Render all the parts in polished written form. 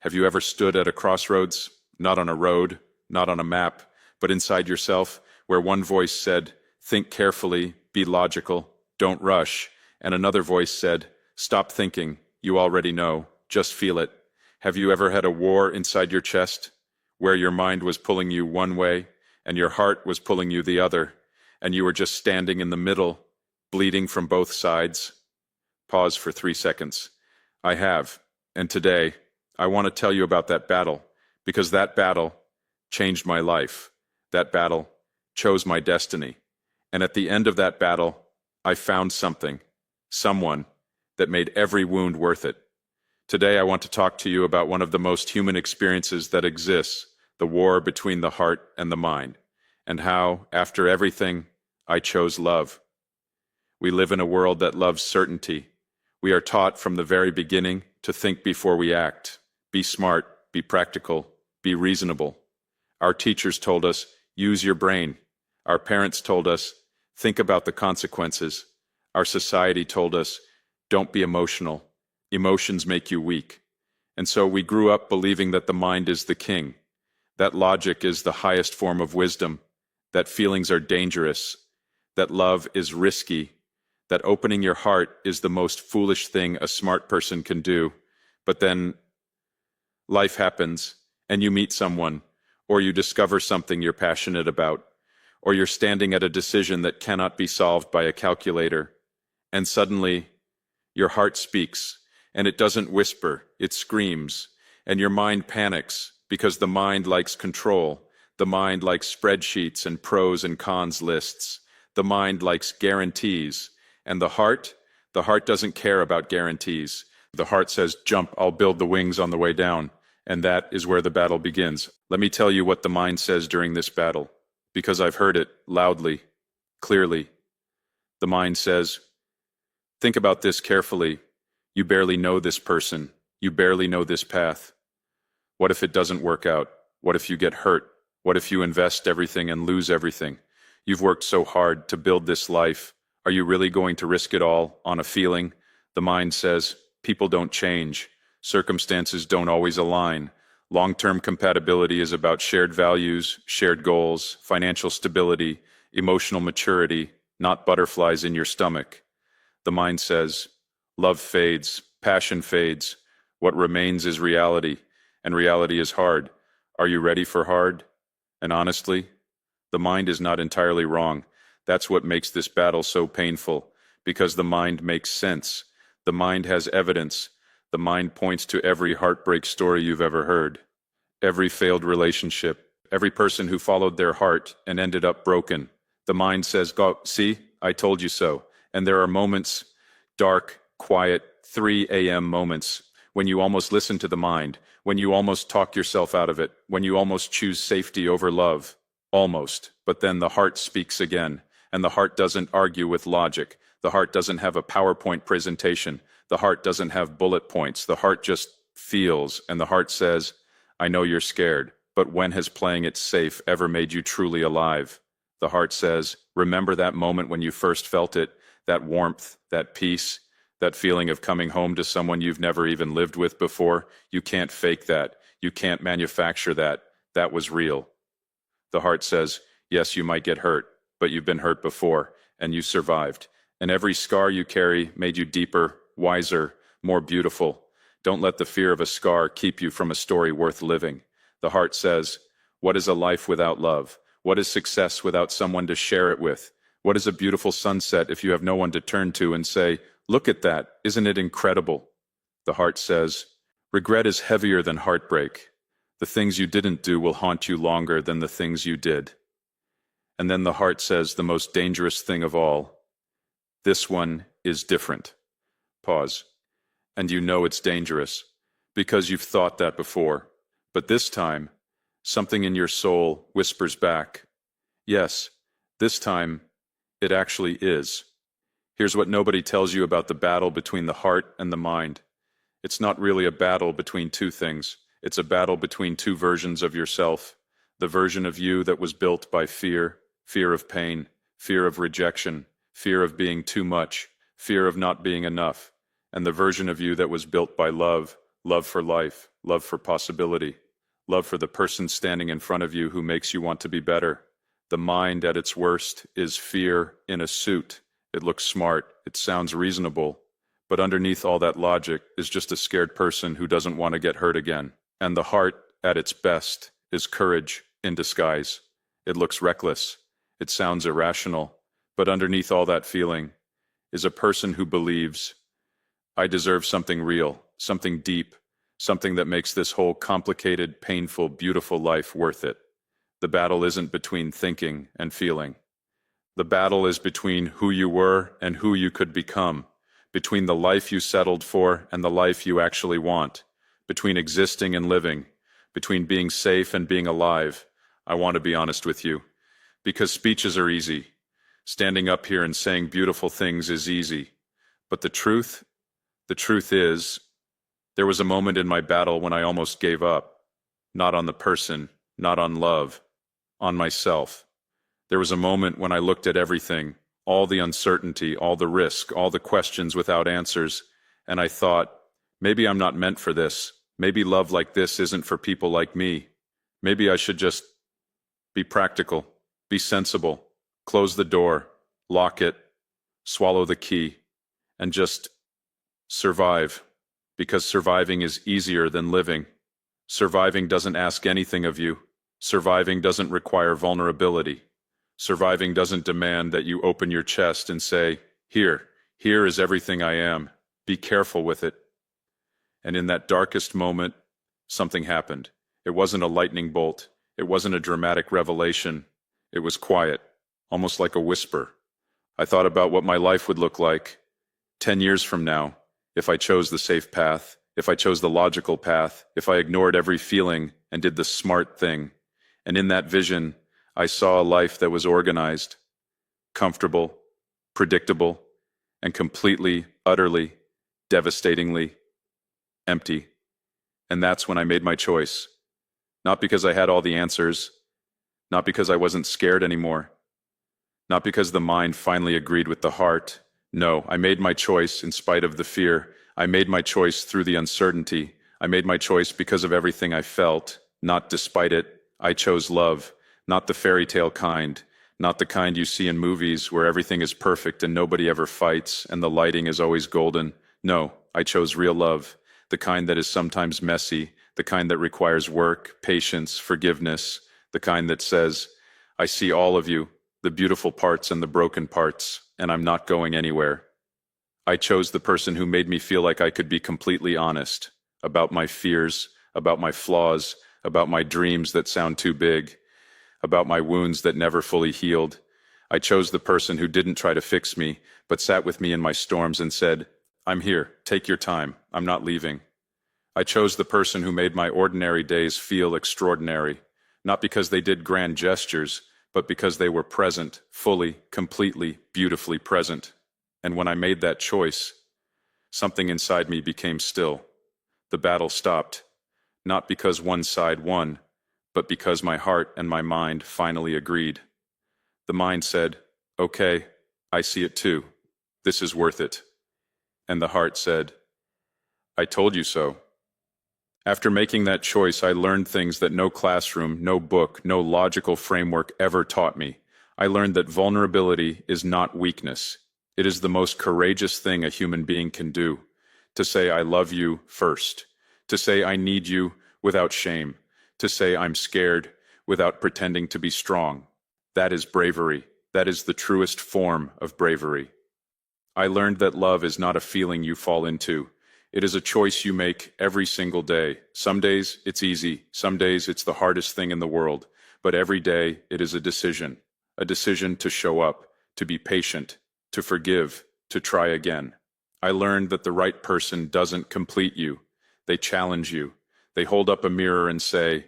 Have you ever stood at a crossroads, not on a road, not on a map, but inside yourself, where one voice said, "Think carefully, be logical, don't rush," and another voice said, "Stop thinking, you already know, just feel it." Have you ever had a war inside your chest, where your mind was pulling you one way, and your heart was pulling you the other, and you were just standing in the middle, bleeding from both sides? Pause for 3 seconds. I have, and today, I want to tell you about that battle, because that battle changed my life. That battle chose my destiny. And at the end of that battle, I found something, someone, that made every wound worth it. Today, I want to talk to you about one of the most human experiences that exists, the war between the heart and the mind, and how, after everything, I chose love. We live in a world that loves certainty. We are taught from the very beginning to think before we act. Be smart, be practical, be reasonable. Our teachers told us, use your brain. Our parents told us, think about the consequences. Our society told us, don't be emotional. Emotions make you weak. And so we grew up believing that the mind is the king, that logic is the highest form of wisdom, that feelings are dangerous, that love is risky, that opening your heart is the most foolish thing a smart person can do. But then life happens, and you meet someone, or you discover something you're passionate about, or you're standing at a decision that cannot be solved by a calculator, and suddenly your heart speaks, and it doesn't whisper, it screams, and your mind panics, because the mind likes control. The mind likes spreadsheets and pros and cons lists. The mind likes guarantees. And the heart doesn't care about guarantees. The heart says, jump, I'll build the wings on the way down. And that is where the battle begins. Let me tell you what the mind says during this battle, because I've heard it loudly, clearly. The mind says, think about this carefully. You barely know this person. You barely know this path. What if it doesn't work out? What if you get hurt? What if you invest everything and lose everything? You've worked so hard to build this life. Are you really going to risk it all on a feeling? The mind says, people don't change. Circumstances don't always align. Long-term compatibility is about shared values, shared goals, financial stability, emotional maturity, not butterflies in your stomach. The mind says, love fades, passion fades. What remains is reality, and reality is hard. Are you ready for hard? And honestly, the mind is not entirely wrong. That's what makes this battle so painful, because the mind makes sense. The mind has evidence. The mind points to every heartbreak story you've ever heard, every failed relationship, every person who followed their heart and ended up broken. The mind says, go, see, I told you so. And there are moments, dark, quiet, 3 a.m. moments, when you almost listen to the mind, when you almost talk yourself out of it, when you almost choose safety over love. Almost. But then the heart speaks again. And the heart doesn't argue with logic. The heart doesn't have a PowerPoint presentation. The heart doesn't have bullet points. The heart just feels, and the heart says, I know you're scared, but when has playing it safe ever made you truly alive? The heart says, remember that moment when you first felt it, that warmth, that peace, that feeling of coming home to someone you've never even lived with before? You can't fake that. You can't manufacture that. That was real. The heart says, yes, you might get hurt, but you've been hurt before, and you survived. And every scar you carry made you deeper, wiser, more beautiful. Don't let the fear of a scar keep you from a story worth living. The heart says, what is a life without love? What is success without someone to share it with? What is a beautiful sunset if you have no one to turn to and say, look at that, isn't it incredible? The heart says, regret is heavier than heartbreak. The things you didn't do will haunt you longer than the things you did. And then the heart says the most dangerous thing of all, this one is different. Pause. And you know it's dangerous, because you've thought that before. But this time, something in your soul whispers back, yes, this time, it actually is. Here's what nobody tells you about the battle between the heart and the mind. It's not really a battle between two things. It's a battle between two versions of yourself. The version of you that was built by fear, fear of pain, fear of rejection, fear of being too much, fear of not being enough, and the version of you that was built by love, love for life, love for possibility, love for the person standing in front of you who makes you want to be better. The mind at its worst is fear in a suit. It looks smart, it sounds reasonable, but underneath all that logic is just a scared person who doesn't want to get hurt again. And the heart at its best is courage in disguise. It looks reckless, it sounds irrational, but underneath all that feeling is a person who believes, I deserve something real, something deep, something that makes this whole complicated, painful, beautiful life worth it. The battle isn't between thinking and feeling. The battle is between who you were and who you could become, between the life you settled for and the life you actually want, between existing and living, between being safe and being alive. I want to be honest with you, because speeches are easy. Standing up here and saying beautiful things is easy. But the truth is, there was a moment in my battle when I almost gave up. Not on the person, not on love, on myself. There was a moment when I looked at everything, all the uncertainty, all the risk, all the questions without answers, and I thought, maybe I'm not meant for this. Maybe love like this isn't for people like me. Maybe I should just be practical, be sensible, close the door, lock it, swallow the key, and just survive, because surviving is easier than living. Surviving doesn't ask anything of you. Surviving doesn't require vulnerability. Surviving doesn't demand that you open your chest and say, here is everything I am. Be careful with it. And in that darkest moment, something happened. It wasn't a lightning bolt. It wasn't a dramatic revelation. It was quiet, almost like a whisper. I thought about what my life would look like 10 years from now, if I chose the safe path, if I chose the logical path, if I ignored every feeling and did the smart thing. And in that vision, I saw a life that was organized, comfortable, predictable, and completely, utterly, devastatingly empty. And that's when I made my choice. Not because I had all the answers, not because I wasn't scared anymore, not because the mind finally agreed with the heart. No, I made my choice in spite of the fear. I made my choice through the uncertainty. I made my choice because of everything I felt, not despite it. I chose love, not the fairy tale kind, not the kind you see in movies where everything is perfect and nobody ever fights and the lighting is always golden. No, I chose real love, the kind that is sometimes messy, the kind that requires work, patience, forgiveness, the kind that says, I see all of you, the beautiful parts and the broken parts, and I'm not going anywhere. I chose the person who made me feel like I could be completely honest about my fears, about my flaws, about my dreams that sound too big, about my wounds that never fully healed. I chose the person who didn't try to fix me, but sat with me in my storms and said, I'm here, take your time, I'm not leaving. I chose the person who made my ordinary days feel extraordinary, not because they did grand gestures, but because they were present, fully, completely, beautifully present. And when I made that choice, something inside me became still. The battle stopped, not because one side won, but because my heart and my mind finally agreed. The mind said, okay, I see it too. This is worth it. And the heart said, I told you so. After making that choice, I learned things that no classroom, no book, no logical framework ever taught me. I learned that vulnerability is not weakness. It is the most courageous thing a human being can do. To say I love you first. To say I need you without shame. To say I'm scared without pretending to be strong. That is bravery. That is the truest form of bravery. I learned that love is not a feeling you fall into. It is a choice you make every single day. Some days it's easy. Some days it's the hardest thing in the world. But every day it is a decision to show up, to be patient, to forgive, to try again. I learned that the right person doesn't complete you. They challenge you. They hold up a mirror and say,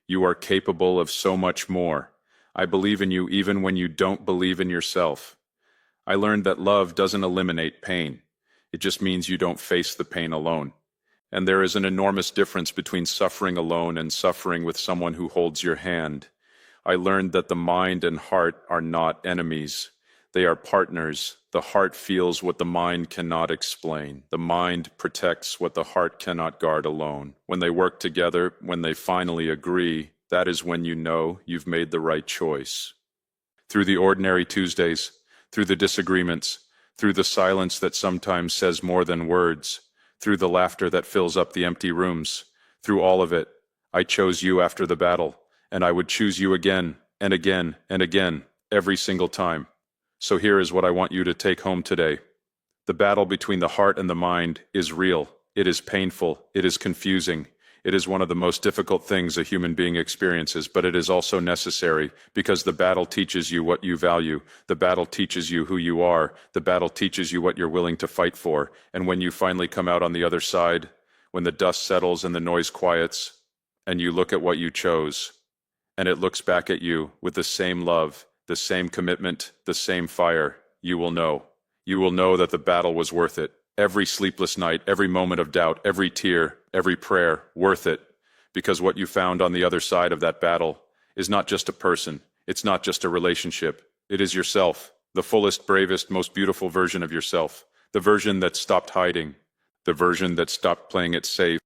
you are capable of so much more. I believe in you even when you don't believe in yourself. I learned that love doesn't eliminate pain. It just means you don't face the pain alone. And there is an enormous difference between suffering alone and suffering with someone who holds your hand. I learned that the mind and heart are not enemies. They are partners. The heart feels what the mind cannot explain. The mind protects what the heart cannot guard alone. When they work together, when they finally agree, that is when you know you've made the right choice. Through the ordinary Tuesdays, through the disagreements, through the silence that sometimes says more than words, through the laughter that fills up the empty rooms, through all of it, I chose you after the battle, and I would choose you again and again and again, every single time. So here is what I want you to take home today. The battle between the heart and the mind is real. It is painful. It is confusing. It is one of the most difficult things a human being experiences, but it is also necessary because the battle teaches you what you value. The battle teaches you who you are. The battle teaches you what you're willing to fight for. And when you finally come out on the other side, when the dust settles and the noise quiets, and you look at what you chose, and it looks back at you with the same love, the same commitment, the same fire, you will know. You will know that the battle was worth it. Every sleepless night, every moment of doubt, every tear, every prayer, worth it. Because what you found on the other side of that battle is not just a person. It's not just a relationship. It is yourself, the fullest, bravest, most beautiful version of yourself. The version that stopped hiding. The version that stopped playing it safe.